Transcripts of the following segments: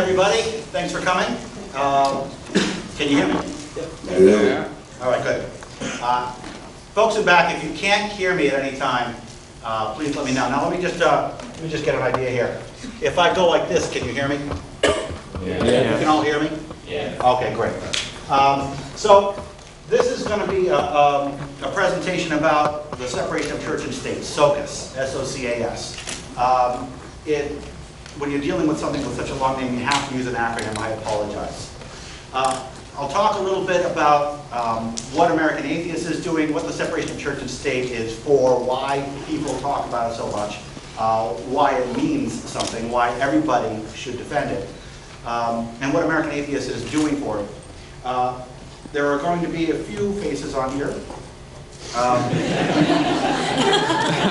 everybody. Thanks for coming. Can you hear me? Yeah. All right, good. Folks in back, if you can't hear me at any time, please let me know. Now let me just get an idea here. If I go like this, can you hear me? Yeah. You can all hear me? Yeah. Okay, great. So this is going to be a presentation about the separation of church and state, SOCAS, S-O-C-A-S. When you're dealing with something with such a long name, you have to use an acronym. I apologize. I'll talk a little bit about what American Atheists is doing, what the separation of church and state is for, why people talk about it so much, why it means something, why everybody should defend it, and what American Atheists is doing for it. There are going to be a few faces on here.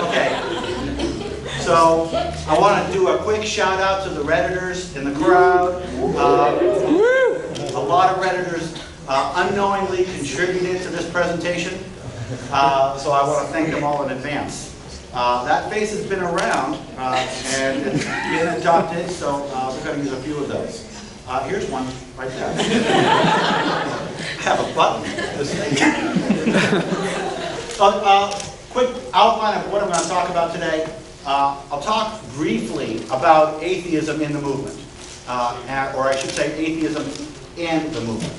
Okay. So I want to do a quick shout out to the Redditors in the crowd. A lot of Redditors unknowingly contributed to this presentation, so I want to thank them all in advance. That face has been around and it's been adopted, so we're going to use a few of those. Here's one right there. I have a button. Quick outline of what I'm going to talk about today. I'll talk briefly about atheism in the movement, or I should say atheism and the movement.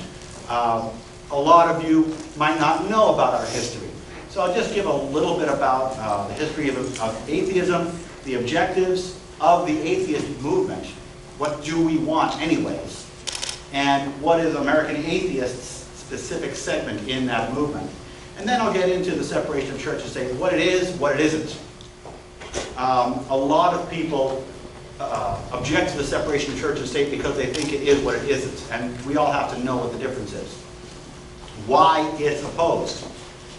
A lot of you might not know about our history, so I'll just give a little bit about the history of atheism, the objectives of the atheist movement, what do we want anyways, and what is American Atheists' specific segment in that movement. And then I'll get into the separation of church and state, what it is, what it isn't. A lot of people object to the separation of church and state because they think it is what it isn't, and we all have to know what the difference is. Why it's opposed.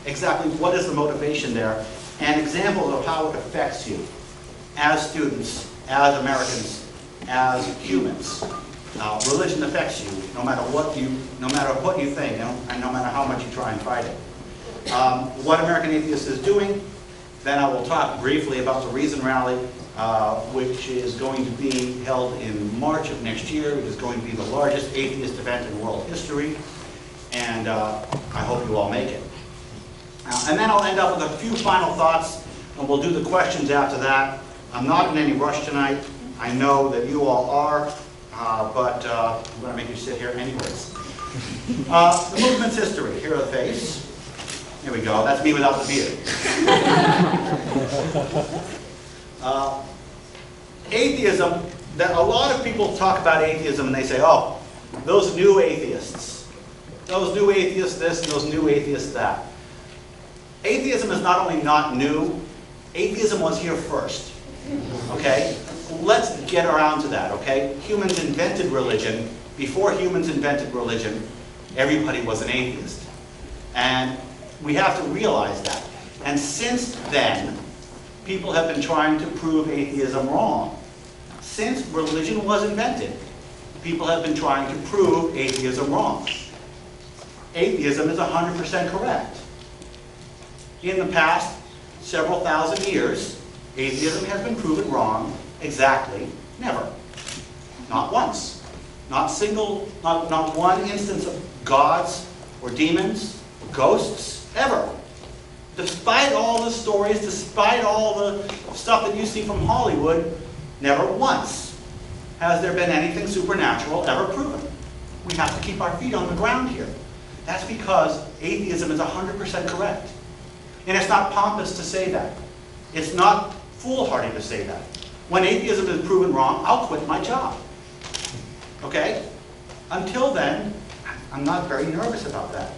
Exactly what is the motivation there, and examples of how it affects you as students, as Americans, as humans. Religion affects you no matter what you think, and no matter how much you try and fight it. What American Atheists is doing. Then I will talk briefly about the Reason Rally, which is going to be held in March of next year. It is going to be the largest atheist event in world history, and I hope you all make it. And then I'll end up with a few final thoughts, and we'll do the questions after that. I'm not in any rush tonight. I know that you all are, but I'm going to make you sit here anyways. The movement's history. Here are the face. Here we go. That's me without the beard. Atheism, that a lot of people talk about atheism and they say, oh, those new atheists. Those new atheists this and those new atheists that. Atheism is not only not new, atheism was here first. Okay? Let's get around to that, okay? Humans invented religion. Before humans invented religion, everybody was an atheist. And we have to realize that. And since then, people have been trying to prove atheism wrong. Since religion was invented, people have been trying to prove atheism wrong. Atheism is 100% correct. In the past several thousand years, atheism has been proven wrong exactly never. Not once. Not one instance of gods or demons or ghosts. Ever. Despite all the stories, despite all the stuff that you see from Hollywood, never once has there been anything supernatural ever proven. We have to keep our feet on the ground here. That's because atheism is 100% correct. And it's not pompous to say that. It's not foolhardy to say that. When atheism is proven wrong, I'll quit my job. Okay? Until then, I'm not very nervous about that.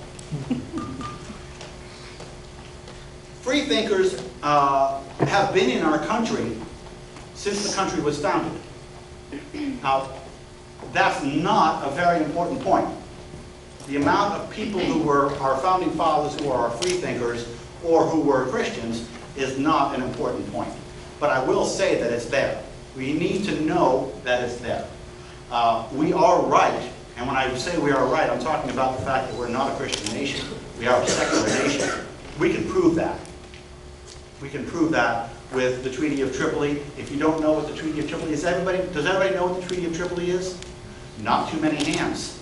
Free thinkers have been in our country since the country was founded. Now, that's not a very important point. The amount of people who were our founding fathers, who are our free thinkers, or who were Christians, is not an important point. But I will say that it's there. We need to know that it's there. We are right, and when I say we are right, I'm talking about the fact that we're not a Christian nation. We are a secular nation. We can prove that. We can prove that with the Treaty of Tripoli. If you don't know what the Treaty of Tripoli is, does everybody know what the Treaty of Tripoli is? not too many hands.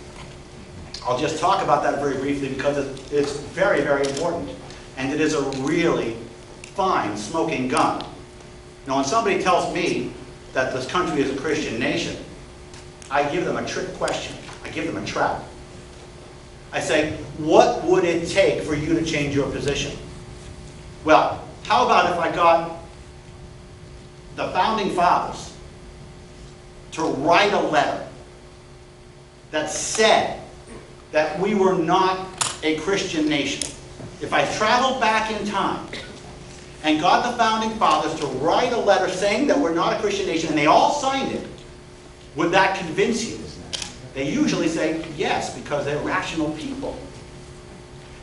I'll just talk about that very briefly because it's very, very important. And it is a really fine smoking gun. Now, when somebody tells me that this country is a Christian nation, I give them a trick question. I give them a trap. I say, what would it take for you to change your position? Well, how about if I got the founding fathers to write a letter that said that we were not a Christian nation? If I traveled back in time and got the founding fathers to write a letter saying that we're not a Christian nation, and they all signed it, would that convince you? They usually say yes, because they're rational people.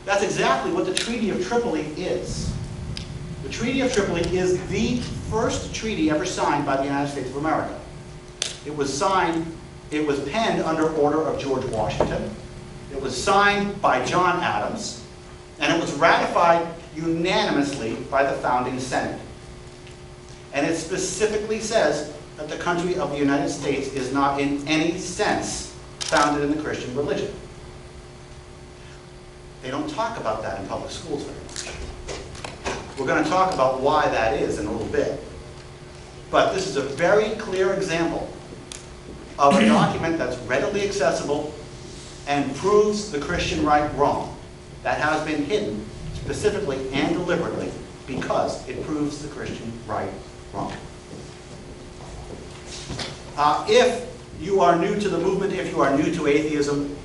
That's exactly what the Treaty of Tripoli is. The Treaty of Tripoli is the first treaty ever signed by the United States of America. It was penned under order of George Washington. It was signed by John Adams, and it was ratified unanimously by the founding Senate. And it specifically says that the country of the United States is not in any sense founded in the Christian religion. They don't talk about that in public schools very much. We're going to talk about why that is in a little bit. But this is a very clear example of a document that's readily accessible and proves the Christian right wrong. That has been hidden specifically and deliberately because it proves the Christian right wrong. If you are new to the movement, if you are new to atheism,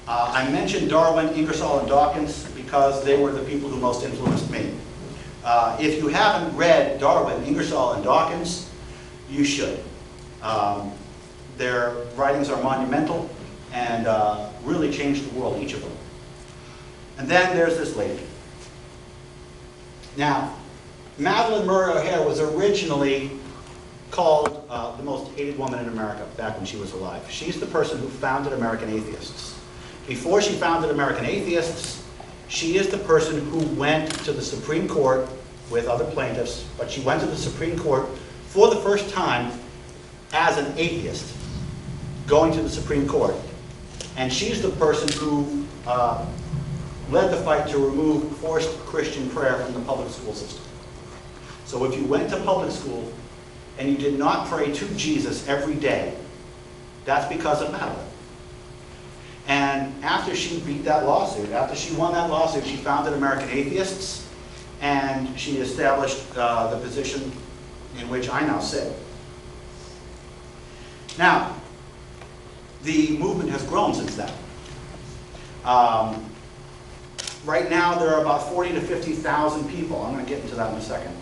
I mentioned Darwin, Ingersoll, and Dawkins because they were the people who most influenced me. If you haven't read Darwin, Ingersoll, and Dawkins, you should. Their writings are monumental and really changed the world, each of them. And then there's this lady. Now, Madalyn Murray O'Hair was originally called the most hated woman in America back when she was alive. She's the person who founded American Atheists. Before she founded American Atheists, she is the person who went to the Supreme Court with other plaintiffs, but she went to the Supreme Court for the first time as an atheist, going to the Supreme Court. And she's the person who led the fight to remove forced Christian prayer from the public school system. So if you went to public school and you did not pray to Jesus every day, that's because of Madalyn. And after she beat that lawsuit, after she won that lawsuit, she founded American Atheists, and she established the position in which I now sit. Now, the movement has grown since then. Right now, there are about 40,000 to 50,000 people. I'm going to get into that in a second.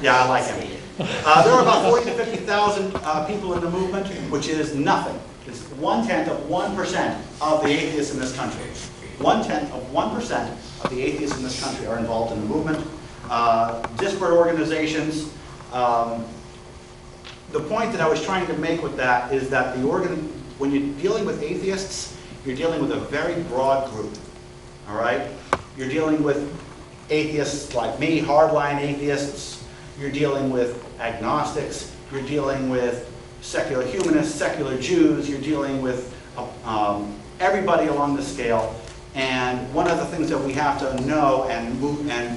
Yeah, I like him. There are about 40,000 to 50,000 people in the movement, which is nothing. It's 1/10 of 1% of the atheists in this country. 1/10 of 1% of the atheists in this country are involved in the movement. Disparate organizations. The point that I was trying to make with that is that when you're dealing with atheists, you're dealing with a very broad group. All right? You're dealing with atheists like me, hardline atheists. You're dealing with agnostics. You're dealing with secular humanists, secular Jews. You're dealing with everybody along the scale. And one of the things that we have to know and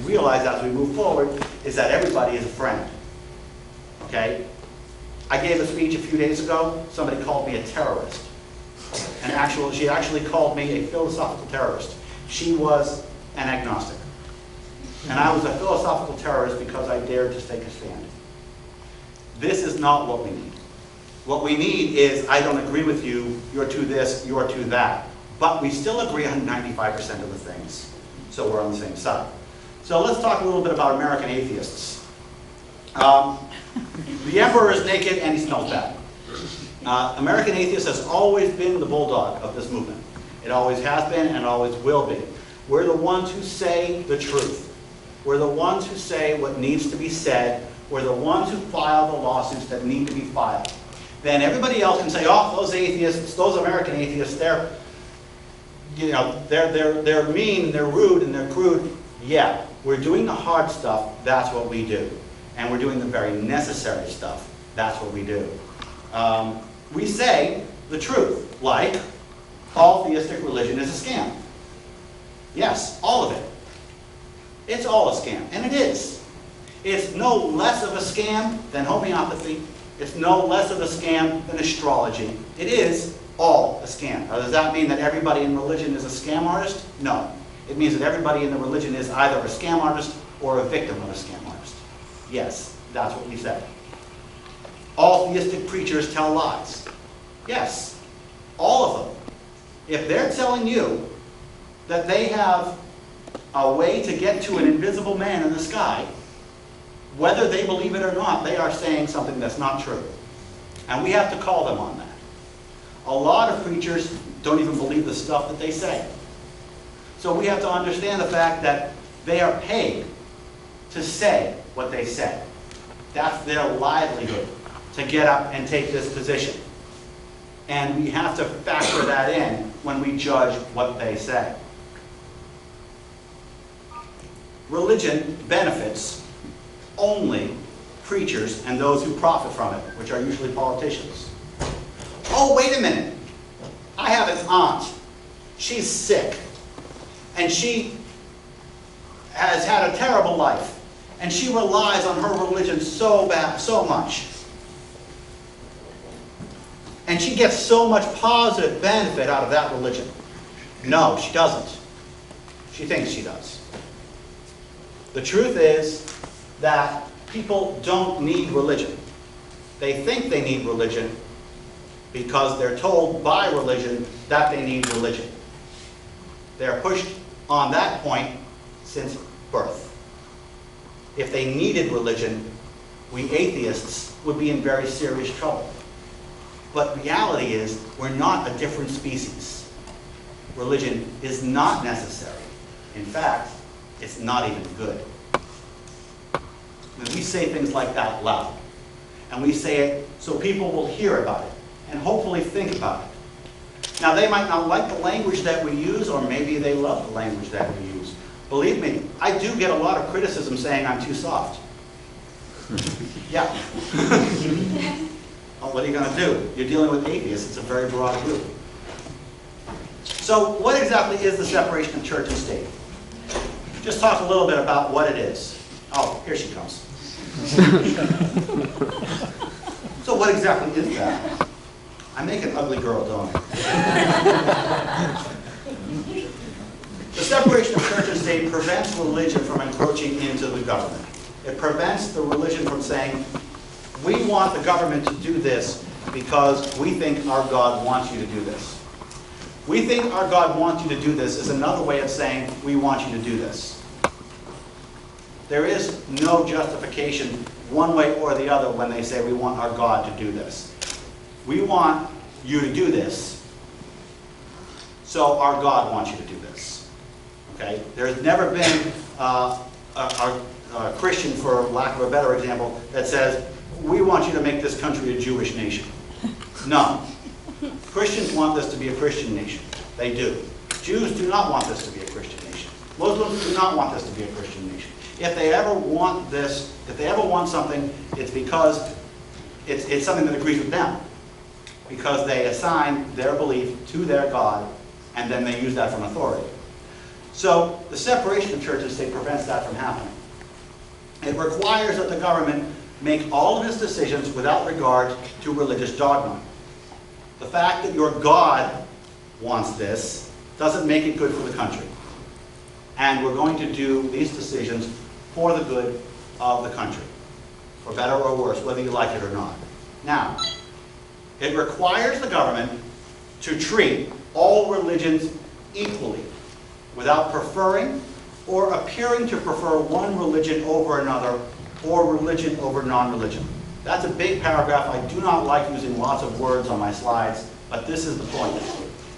realize as we move forward is that everybody is a friend. Okay? I gave a speech a few days ago. Somebody called me a terrorist. She actually called me a philosophical terrorist. She was an agnostic. And I was a philosophical terrorist because I dared to take a stand. This is not what we need. What we need is, I don't agree with you, you're to this, you're to that. But we still agree on 95% of the things. So we're on the same side. So let's talk a little bit about American Atheists. The emperor is naked and he smells bad. American Atheists has always been the bulldog of this movement. It always has been and always will be. We're the ones who say the truth. We're the ones who say what needs to be said. We're the ones who file the lawsuits that need to be filed. Then everybody else can say, oh, those atheists, those American atheists, they're mean, they're rude, and they're crude. Yeah, we're doing the hard stuff. That's what we do. And we're doing the very necessary stuff. That's what we do. We say the truth, like all theistic religion is a scam. Yes, all of it. It's all a scam, and it is. It's no less of a scam than homeopathy. It's no less of a scam than astrology. It is all a scam. Now, does that mean that everybody in religion is a scam artist? No. It means that everybody in the religion is either a scam artist or a victim of a scam artist. Yes, that's what we say. All theistic preachers tell lies. Yes, all of them. If they're telling you that they have a way to get to an invisible man in the sky, whether they believe it or not, they are saying something that's not true. And we have to call them on that. A lot of preachers don't even believe the stuff that they say. So we have to understand the fact that they are paid to say what they say. That's their livelihood, to get up and take this position. And we have to factor that in when we judge what they say. Religion benefits only preachers and those who profit from it, which are usually politicians. Oh, wait a minute. I have an aunt. She's sick. And she has had a terrible life. And she relies on her religion so much. And she gets so much positive benefit out of that religion. No, she doesn't. She thinks she does. The truth is that people don't need religion. They think they need religion because they're told by religion that they need religion. They're pushed on that point since birth. If they needed religion, we atheists would be in very serious trouble. But reality is, we're not a different species. Religion is not necessary. In fact, it's not even good. When we say things like that loud, and we say it so people will hear about it, and hopefully think about it. Now, they might not like the language that we use, or maybe they love the language that we use. Believe me, I do get a lot of criticism saying I'm too soft. Yeah. Well, what are you going to do? You're dealing with atheists. It's a very broad group. So what exactly is the separation of church and state? Just talk a little bit about what it is. Oh, here she comes. So what exactly is that? I make an ugly girl, don't I? The separation of church and state prevents religion from encroaching into the government. It prevents the religion from saying, we want the government to do this because we think our God wants you to do this. We think our God wants you to do this is another way of saying we want you to do this. There is no justification one way or the other when they say we want our God to do this. We want you to do this, so our God wants you to do this. Okay? There's never been a Christian, for lack of a better example, that says, we want you to make this country a Jewish nation. No. Christians want this to be a Christian nation. They do. Jews do not want this to be a Christian nation. Muslims do not want this to be a Christian nation. If they ever want this, if they ever want something, it's because it's something that agrees with them. Because they assign their belief to their God, and then they use that from authority. So the separation of church and state prevents that from happening. It requires that the government make all of its decisions without regard to religious dogma. The fact that your God wants this doesn't make it good for the country. And we're going to do these decisions for the good of the country, for better or worse, whether you like it or not. Now, it requires the government to treat all religions equally, without preferring or appearing to prefer one religion over another, or religion over non-religion. That's a big paragraph. I do not like using lots of words on my slides, but this is the point.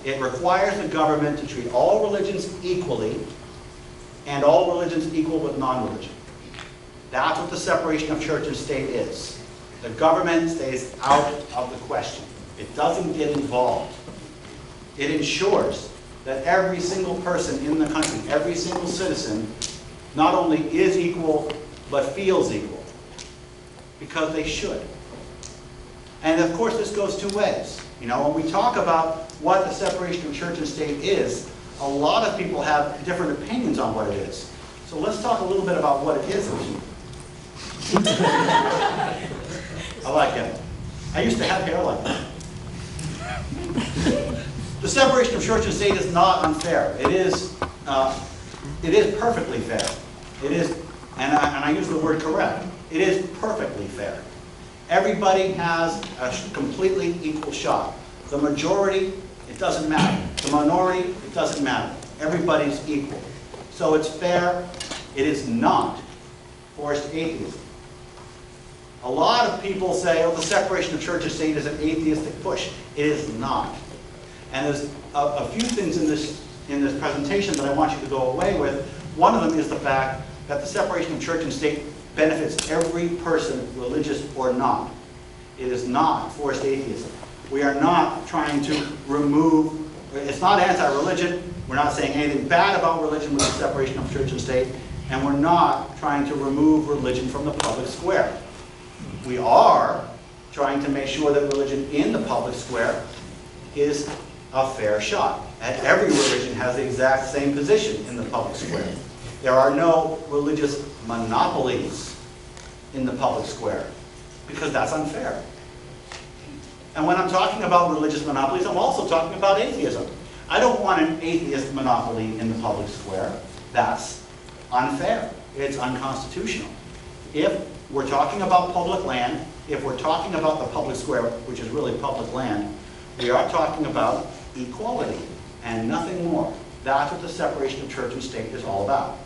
It requires the government to treat all religions equally, and all religions equal with non-religion. That's what the separation of church and state is. The government stays out of the question. It doesn't get involved. It ensures that every single person in the country, every single citizen, not only is equal, but feels equal. Because they should. And of course, this goes two ways. You know, when we talk about what the separation of church and state is, a lot of people have different opinions on what it is. So let's talk a little bit about what it isn't. I like it. I used to have hair like that. The separation of church and state is not unfair. It is perfectly fair. It is, and I use the word correct, it is perfectly fair. Everybody has a completely equal shot. The majority, it doesn't matter. The minority, it doesn't matter. Everybody's equal. So it's fair. It is not forced atheism. A lot of people say, oh, the separation of church and state is an atheistic push. It is not. And there's a few things in this presentation that I want you to go away with. One of them is the fact that the separation of church and state benefits every person, religious or not. It is not forced atheism. We are not trying to remove, it's not anti-religion. We're not saying anything bad about religion with the separation of church and state. And we're not trying to remove religion from the public square. We are trying to make sure that religion in the public square is a fair shot. And every religion has the exact same position in the public square. There are no religious monopolies in the public square, because that's unfair. And when I'm talking about religious monopolies, I'm also talking about atheism. I don't want an atheist monopoly in the public square. That's unfair. It's unconstitutional. If we're talking about public land, if we're talking about the public square, which is really public land, we are talking about equality and nothing more. That's what the separation of church and state is all about.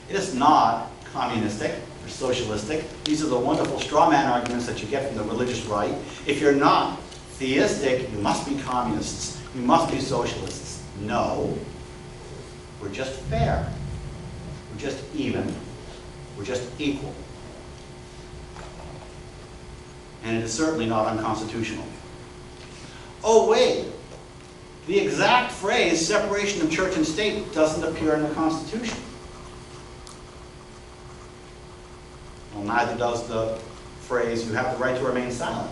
It is not communistic or socialistic. These are the wonderful straw man arguments that you get from the religious right. If you're not theistic, you must be communists. You must be socialists. No. We're just fair. We're just even. We're just equal. And it is certainly not unconstitutional. Oh, wait. The exact phrase, separation of church and state, doesn't appear in the Constitution. Well, neither does the phrase, you have the right to remain silent.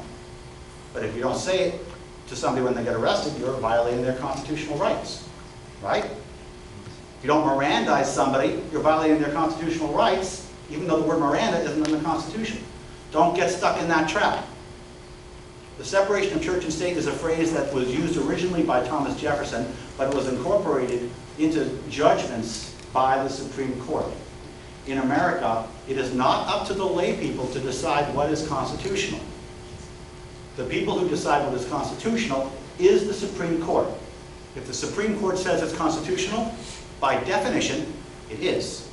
But if you don't say it to somebody when they get arrested, you're violating their constitutional rights, right? If you don't Mirandize somebody, you're violating their constitutional rights, even though the word Miranda isn't in the Constitution. Don't get stuck in that trap. The separation of church and state is a phrase that was used originally by Thomas Jefferson, but it was incorporated into judgments by the Supreme Court. In America, it is not up to the lay people to decide what is constitutional. The people who decide what is constitutional is the Supreme Court. If the Supreme Court says it's constitutional, by definition, it is.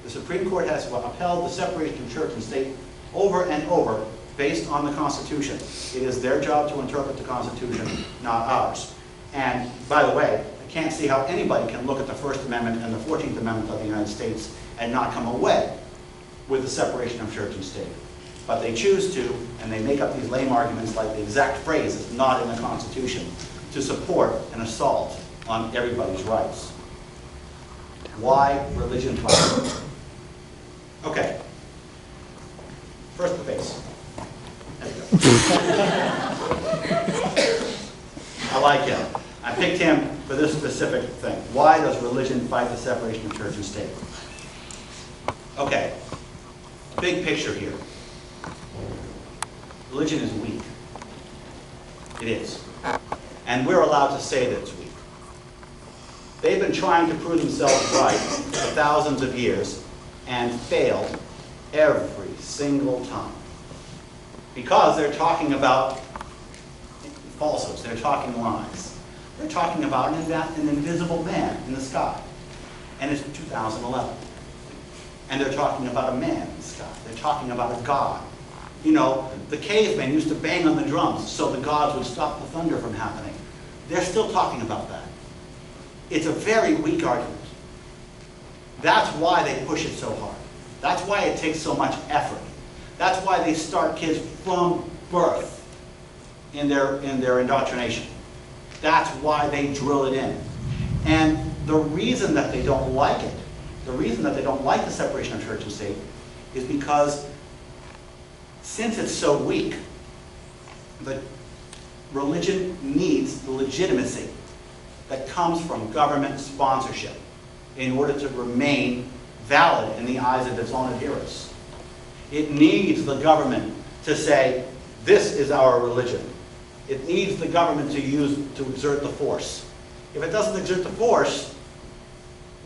The Supreme Court has upheld the separation of church and state over and over based on the Constitution. It is their job to interpret the Constitution, not ours. And by the way, I can't see how anybody can look at the First Amendment and the 14th Amendment of the United States and not come away with the separation of church and state. But they choose to, and they make up these lame arguments like the exact phrase is not in the Constitution to support an assault on everybody's rights. Why religion violence? Okay. First the face. I like him. I picked him for this specific thing. Why does religion fight the separation of church and state? Okay. Big picture here. Religion is weak. It is. And we're allowed to say that it's weak. They've been trying to prove themselves right for thousands of years and failed every single time. Because they're talking about falsehoods. They're talking lies. They're talking about an invisible man in the sky. And it's 2011. And they're talking about a man in the sky. They're talking about a god. You know, the cavemen used to bang on the drums so the gods would stop the thunder from happening. They're still talking about that. It's a very weak argument. That's why they push it so hard. That's why it takes so much effort. That's why they start kids from birth in their indoctrination. That's why they drill it in. And the reason that they don't like it, the reason that they don't like the separation of church and state is because since it's so weak, that religion needs the legitimacy that comes from government sponsorship in order to remain valid in the eyes of its own adherents. It needs the government to say, this is our religion. It needs the government to exert the force. If it doesn't exert the force,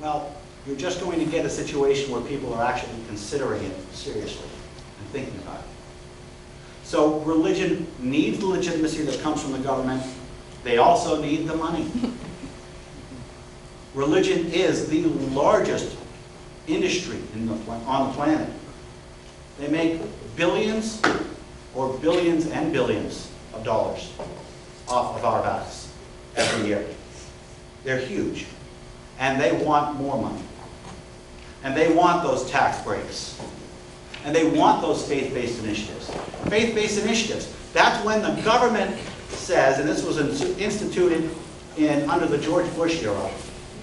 well, you're just going to get a situation where people are actually considering it seriously and thinking about it. So religion needs the legitimacy that comes from the government. They also need the money. Religion is the largest industry on the planet. They make billions or billions and billions of dollars off of our backs every year. They're huge. And they want more money. And they want those tax breaks. And they want those faith-based initiatives. Faith-based initiatives. That's when the government says, and this was instituted under the George Bush era.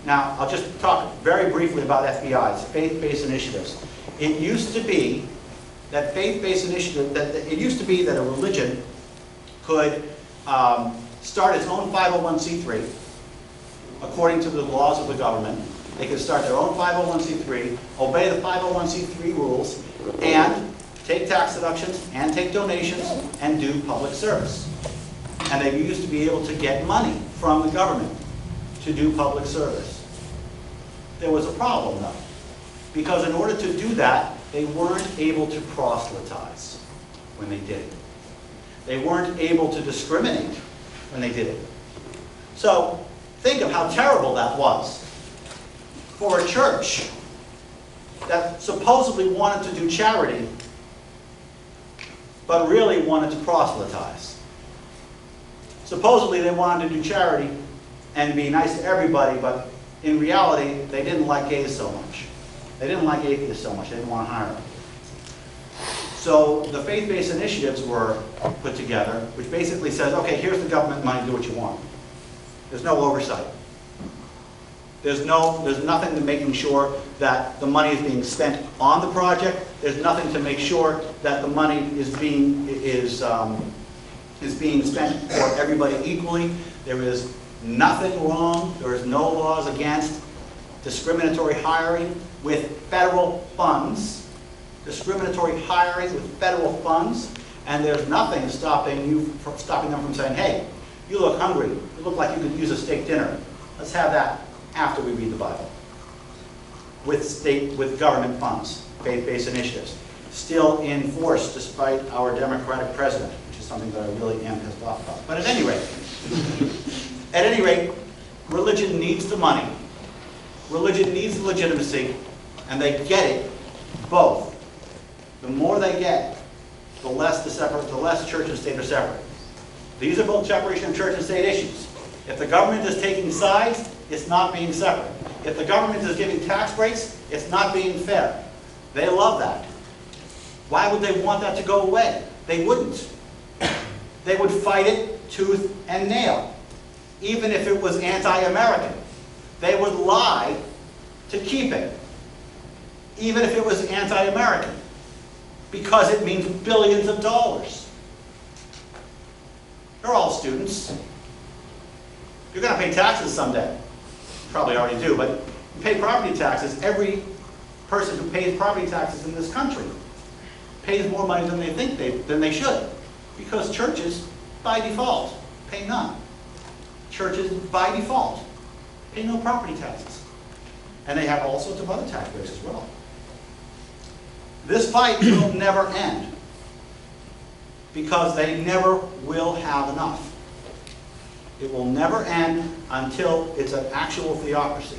Now, I'll just talk very briefly about FBIs, faith-based initiatives. It used to be that faith-based initiative, it used to be that a religion could start its own 501c3 according to the laws of the government. They could start their own 501c3, obey the 501c3 rules, and take tax deductions, and take donations, and do public service. And they used to be able to get money from the government to do public service. There was a problem, though, because in order to do that, they weren't able to proselytize when they did it. They weren't able to discriminate when they did it. So, think of how terrible that was for a church that supposedly wanted to do charity, but really wanted to proselytize. Supposedly they wanted to do charity and be nice to everybody, but in reality, they didn't like gays so much. They didn't like atheists so much. They didn't want to hire them. So the faith-based initiatives were put together, which basically says, okay, here's the government money, do what you want. There's no oversight. There's nothing to making sure that the money is being spent on the project. There's nothing to make sure that the money is being spent for everybody equally. There is nothing wrong. There is no laws against discriminatory hiring with federal funds. Discriminatory hiring with federal funds, and there's nothing stopping them from saying, hey, you look hungry. You look like you could use a steak dinner. Let's have that after we read the Bible. With government funds, faith-based initiatives. Still in force despite our Democratic president, which is something that I really am pissed off about. But at any rate, religion needs the money. Religion needs the legitimacy, and they get it both. The more they get, the less church and state are separate. These are both separation of church and state issues. If the government is taking sides, it's not being separate. If the government is giving tax breaks, it's not being fair. They love that. Why would they want that to go away? They wouldn't. They would fight it tooth and nail, even if it was anti-American. They would lie to keep it, even if it was anti-American, because it means billions of dollars. They're all students. You're going to pay taxes someday. You probably already do, but you pay property taxes. Every person who pays property taxes in this country pays more money than they should, because churches, by default, pay none. Churches, by default, pay no property taxes. And they have all sorts of other tax breaks as well. This fight will never end, because they never will have enough. It will never end until it's an actual theocracy.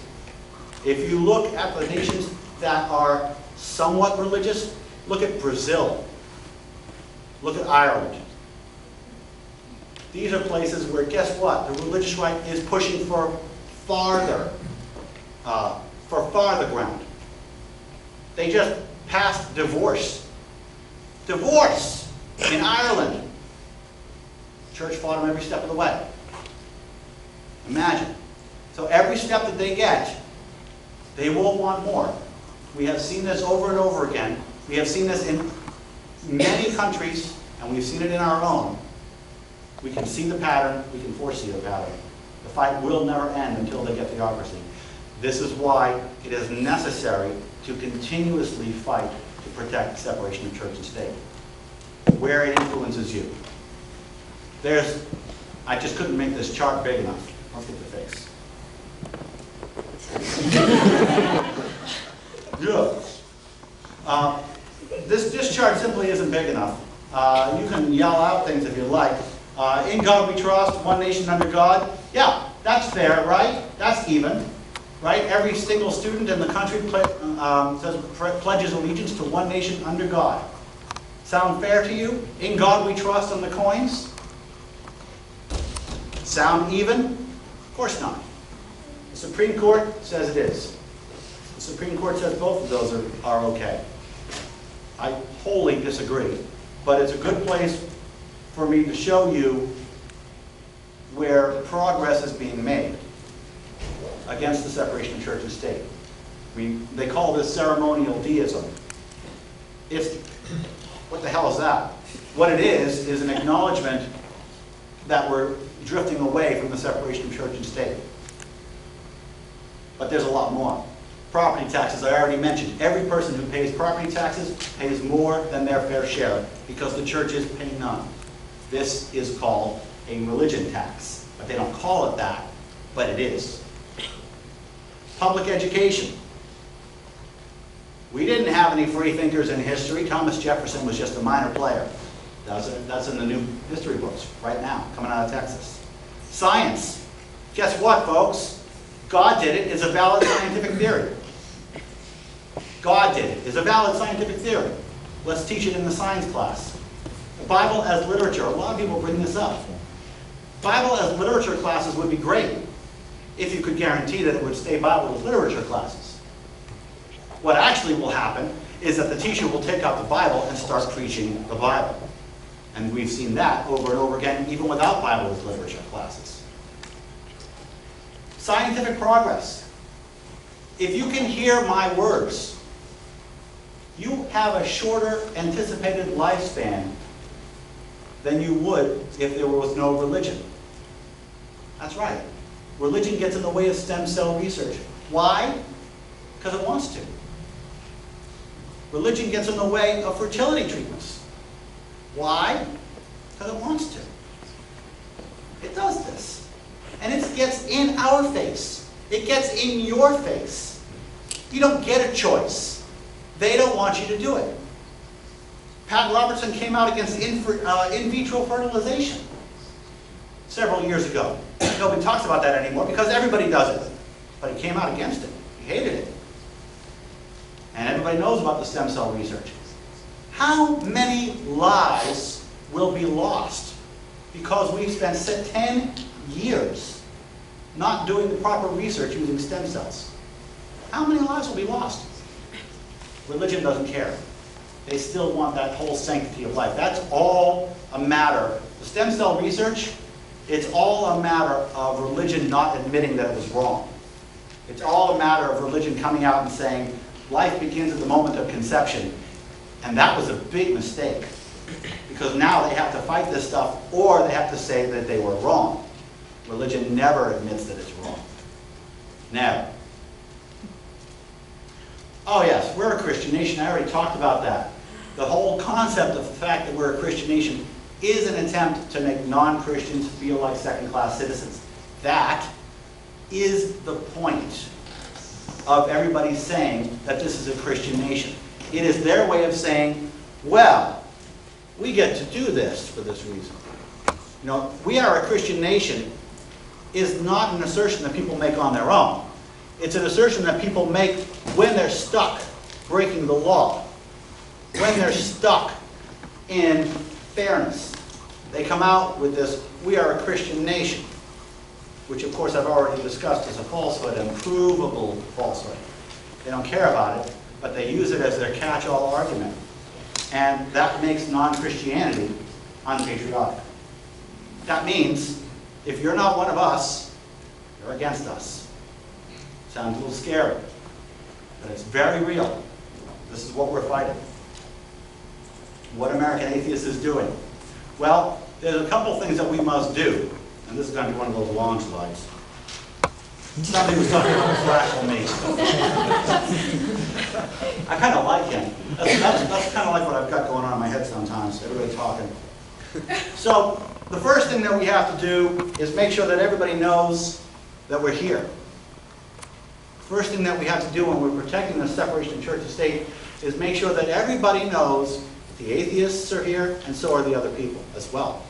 If you look at the nations that are somewhat religious, look at Brazil. Look at Ireland. These are places where, guess what? The religious right is pushing for farther ground. They just passed divorce. Divorce in Ireland. Church fought them every step of the way. Imagine. So every step that they get, they will want more. We have seen this over and over again. We have seen this in many countries, and we've seen it in our own. We can see the pattern, we can foresee the pattern. The fight will never end until they get theocracy. This is why it is necessary to continuously fight to protect separation of church and state, where it influences you. I just couldn't make this chart big enough. Let's get the face. Yeah. This chart simply isn't big enough. You can yell out things if you like. In God we trust, one nation under God. Yeah, that's fair, right? That's even, right? Every single student in the country pledges allegiance to one nation under God. Sound fair to you? In God we trust on the coins? Sound even? Of course not. The Supreme Court says it is. The Supreme Court says both of those are okay. I wholly disagree, but it's a good place for me to show you where progress is being made against the separation of church and state. They call this ceremonial deism. What the hell is that? What it is an acknowledgement that we're drifting away from the separation of church and state. But there's a lot more. Property taxes, I already mentioned. Every person who pays property taxes pays more than their fair share because the churches pay none. This is called a religion tax. But they don't call it that, but it is. Public education. We didn't have any free thinkers in history. Thomas Jefferson was just a minor player. That's in the new history books right now, coming out of Texas. Science. Guess what, folks? God did it is a valid scientific theory. God did it is a valid scientific theory. Let's teach it in the science class. The Bible as literature. A lot of people bring this up. Bible as literature classes would be great if you could guarantee that it would stay Bible as literature classes. What actually will happen is that the teacher will take out the Bible and start preaching the Bible. And we've seen that over and over again, even without Bible as literature classes. Scientific progress. If you can hear my words, you have a shorter anticipated lifespan than you would if there was no religion. That's right. Religion gets in the way of stem cell research. Why? Because it wants to. Religion gets in the way of fertility treatments. Why? Because it wants to. It does this. And it gets in our face. It gets in your face. You don't get a choice. They don't want you to do it. Pat Robertson came out against in vitro fertilization several years ago. Nobody talks about that anymore because everybody does it. But he came out against it. He hated it. And everybody knows about the stem cell research. How many lives will be lost because we've spent 10 years not doing the proper research using stem cells? How many lives will be lost? Religion doesn't care. They still want that whole sanctity of life. That's all a matter. The stem cell research, it's all a matter of religion not admitting that it was wrong. It's all a matter of religion coming out and saying, life begins at the moment of conception. And that was a big mistake. Because now they have to fight this stuff, or they have to say that they were wrong. Religion never admits that it's wrong. Never. Oh yes, we're a Christian nation. I already talked about that. The whole concept of the fact that we're a Christian nation is an attempt to make non-Christians feel like second-class citizens. That is the point of everybody saying that this is a Christian nation. It is their way of saying, well, we get to do this for this reason. You know, we are a Christian nation is not an assertion that people make on their own. It's an assertion that people make when they're stuck breaking the law, when they're stuck in fairness. They come out with this, we are a Christian nation, which of course I've already discussed as a falsehood, and provable falsehood. They don't care about it, but they use it as their catch-all argument. And that makes non-Christianity unpatriotic. That means, if you're not one of us, you're against us. Sounds a little scary, but it's very real. This is what we're fighting. What American Atheists is doing. Well, there's a couple things that we must do. And this is going to be one of those long slides. Somebody was talking about Flash on me. I kind of like him. That's kind of like what I've got going on in my head sometimes, everybody talking. So, the first thing that we have to do is make sure that everybody knows that we're here. First thing that we have to do when we're protecting the separation of church and state is make sure that everybody knows that the atheists are here and so are the other people as well.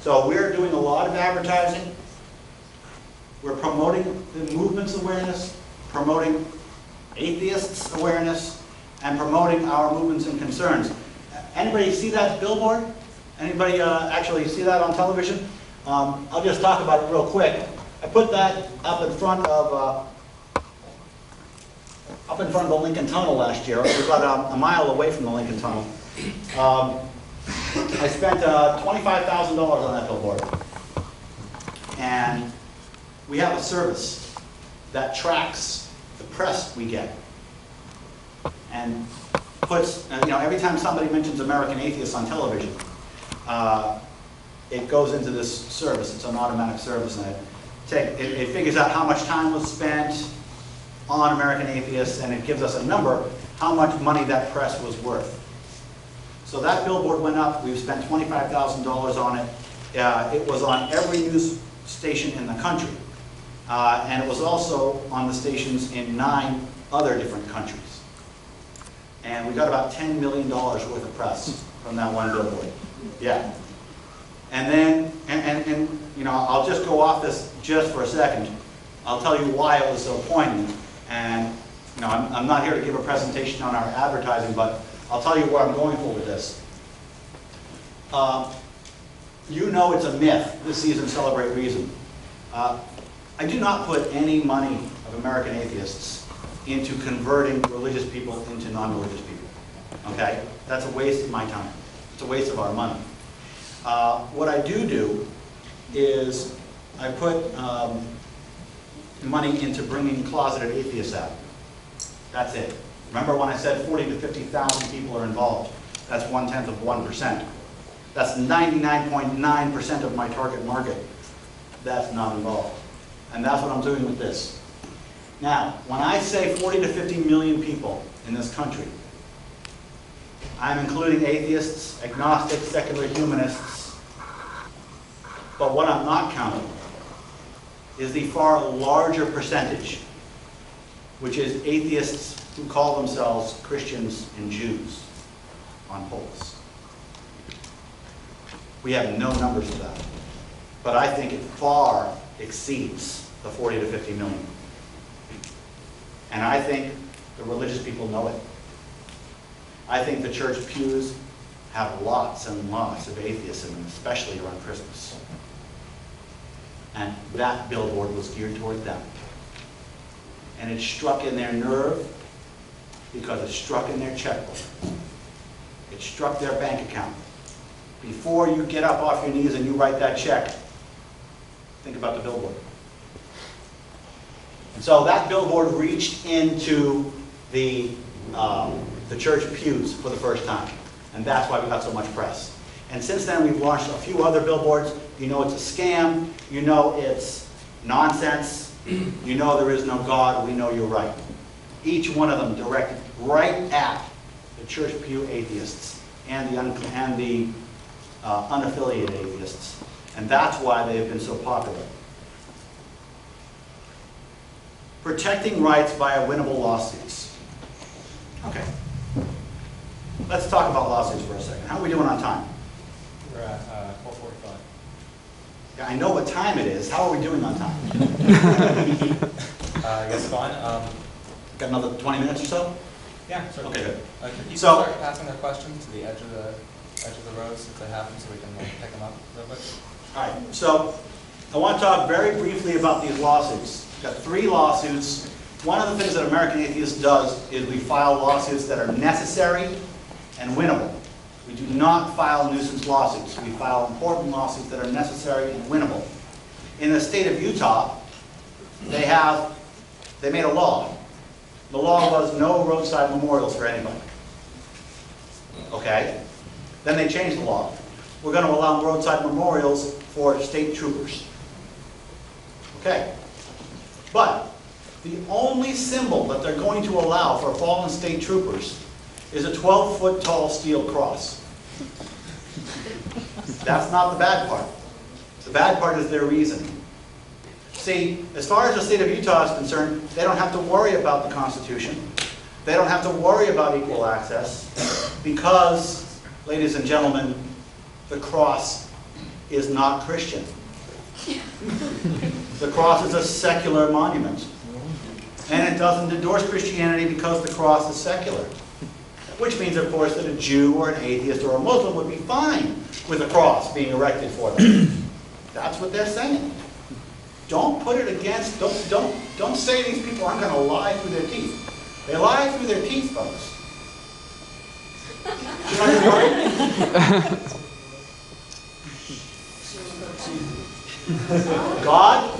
So we're doing a lot of advertising. We're promoting the movement's awareness, promoting atheists' awareness, and promoting our movements and concerns. Anybody see that billboard? Anybody actually see that on television? I'll just talk about it real quick. I put that up in front of the Lincoln Tunnel last year. It was about a mile away from the Lincoln Tunnel. I spent $25,000 on that billboard. And we have a service that tracks the press we get. And puts, every time somebody mentions American Atheists on television, it goes into this service. It's an automatic service. And it figures out how much time was spent on American Atheists, and it gives us a number, how much money that press was worth. So that billboard went up. We've spent $25,000 on it. It was on every news station in the country. And it was also on the stations in 9 other different countries. And we got about $10 million worth of press from that one billboard. Yeah. And then, I'll just go off this just for a second. I'll tell you why it was so poignant. And, I'm not here to give a presentation on our advertising, but I'll tell you where I'm going for with this. It's a myth, this season, Celebrate Reason. I do not put any money of American Atheists into converting religious people into non-religious people. Okay? That's a waste of my time. It's a waste of our money. What I do is I put money into bringing closeted atheists out. That's it. Remember when I said 40 to 50,000 people are involved? That's 0.1%. That's 99.9% of my target market that's not involved. And that's what I'm doing with this. Now, when I say 40 to 50 million people in this country, I'm including atheists, agnostics, secular humanists. But what I'm not counting is the far larger percentage, which is atheists who call themselves Christians and Jews on polls. We have no numbers for that. But I think it far exceeds the 40 to 50 million. And I think the religious people know it. I think the church pews have lots and lots of atheists in them, especially around Christmas. And that billboard was geared toward them. And it struck in their nerve because it struck in their checkbook. It struck their bank account. Before you get up off your knees and you write that check, think about the billboard. And so that billboard reached into the church pews for the first time. And that's why we got so much press. And since then, we've launched a few other billboards. You know it's a scam. You know it's nonsense. You know there is no God. We know you're right. Each one of them directed right at the church pew atheists and the unaffiliated atheists. And that's why they have been so popular. Protecting rights via winnable lawsuits. Okay. Let's talk about lawsuits for a second. How are we doing on time? We're at 4:45. Yeah, I know what time it is. How are we doing on time? Yes, fine. Got another 20 minutes or so? Yeah, sure. Okay, good. Can people So- start passing their questions to the edge of the rows if they have them, so we can pick them up real quick? All right, so I want to talk very briefly about these lawsuits. We've got 3 lawsuits. One of the things that American Atheists does is we file lawsuits that are necessary and winnable. We do not file nuisance lawsuits. We file important lawsuits that are necessary and winnable. In the state of Utah, they made a law. The law was no roadside memorials for anybody. Okay? Then they changed the law. we're going to allow roadside memorials for state troopers. Okay. But the only symbol that they're going to allow for fallen state troopers is a 12-foot tall steel cross. That's not the bad part. The bad part is their reasoning. See, as far as the state of Utah is concerned, they don't have to worry about the Constitution. They don't have to worry about equal access because, ladies and gentlemen, the cross is not Christian. The cross is a secular monument. And it doesn't endorse Christianity because the cross is secular. Which means, of course, that a Jew or an atheist or a Muslim would be fine with a cross being erected for them. That's what they're saying. Don't put it against, don't say these people aren't going to lie through their teeth. They lie through their teeth, folks. You know what I'm God?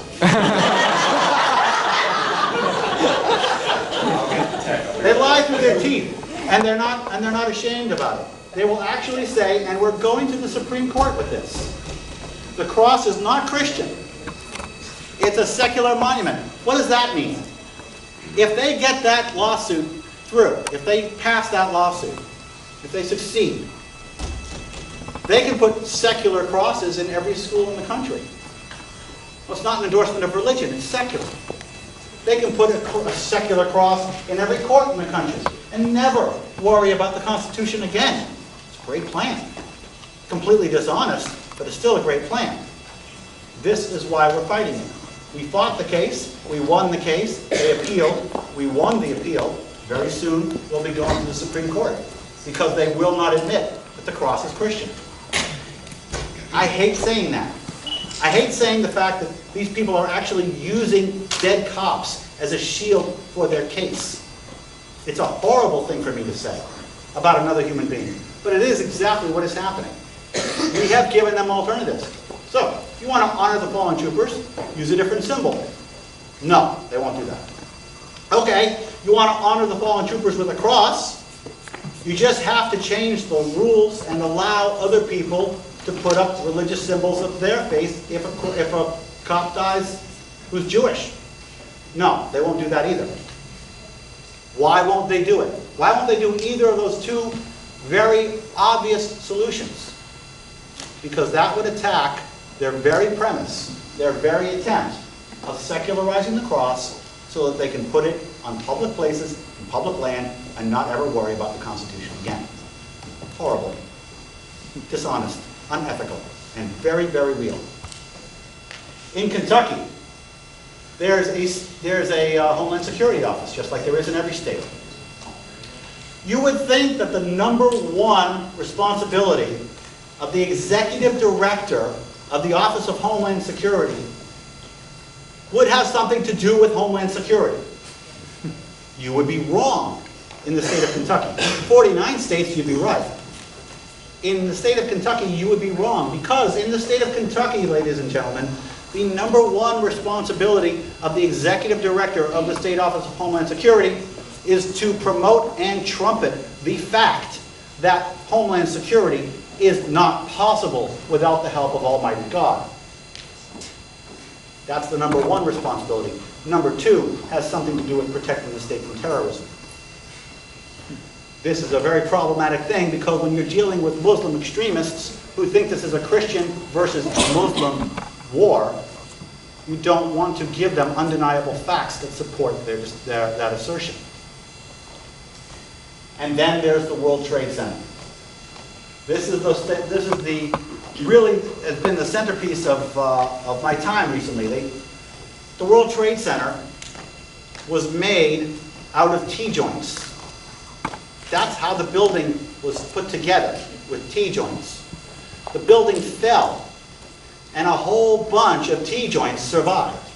They lie through their teeth, and they're not ashamed about it. They will actually say, and we're going to the Supreme Court with this, the cross is not Christian. It's a secular monument. What does that mean? If they get that lawsuit through, if they pass that lawsuit, if they succeed, they can put secular crosses in every school in the country. Well, it's not an endorsement of religion, it's secular. They can put a secular cross in every court in the country and never worry about the Constitution again. It's a great plan. Completely dishonest, but it's still a great plan. This is why we're fighting it. We fought the case, we won the case, they appealed, we won the appeal. Very soon we'll be going to the Supreme Court because they will not admit that the cross is Christian. I hate saying that. I hate saying the fact that these people are actually using dead cops as a shield for their case. It's a horrible thing for me to say about another human being, but it is exactly what is happening. We have given them alternatives. So, if you want to honor the fallen troopers, use a different symbol. No, they won't do that. Okay, you want to honor the fallen troopers with a cross, you just have to change the rules and allow other people to put up religious symbols of their faith if a cop dies who's Jewish. No, they won't do that either. Why won't they do it? Why won't they do either of those two very obvious solutions? Because that would attack their very premise, their very attempt of secularizing the cross so that they can put it on public places, in public land, and not ever worry about the Constitution again. Horrible, dishonest, unethical, and very, very real. In Kentucky, there's a Homeland Security office, just like there is in every state. You would think that the #1 responsibility of the executive director of the Office of Homeland Security would have something to do with Homeland Security. You would be wrong in the state of Kentucky. 49 states, you'd be right. In the state of Kentucky, you would be wrong, because in the state of Kentucky, ladies and gentlemen, the #1 responsibility of the executive director of the State Office of Homeland Security is to promote and trumpet the fact that Homeland Security is not possible without the help of Almighty God. That's the #1 responsibility. #2 has something to do with protecting the state from terrorism. This is a very problematic thing because when you're dealing with Muslim extremists who think this is a Christian versus Muslim war, you don't want to give them undeniable facts that support that assertion. And then there's the World Trade Center. This is really has been the centerpiece of my time recently. The World Trade Center was made out of T-joints. That's how the building was put together, with T-joints. The building fell, and a whole bunch of T-joints survived.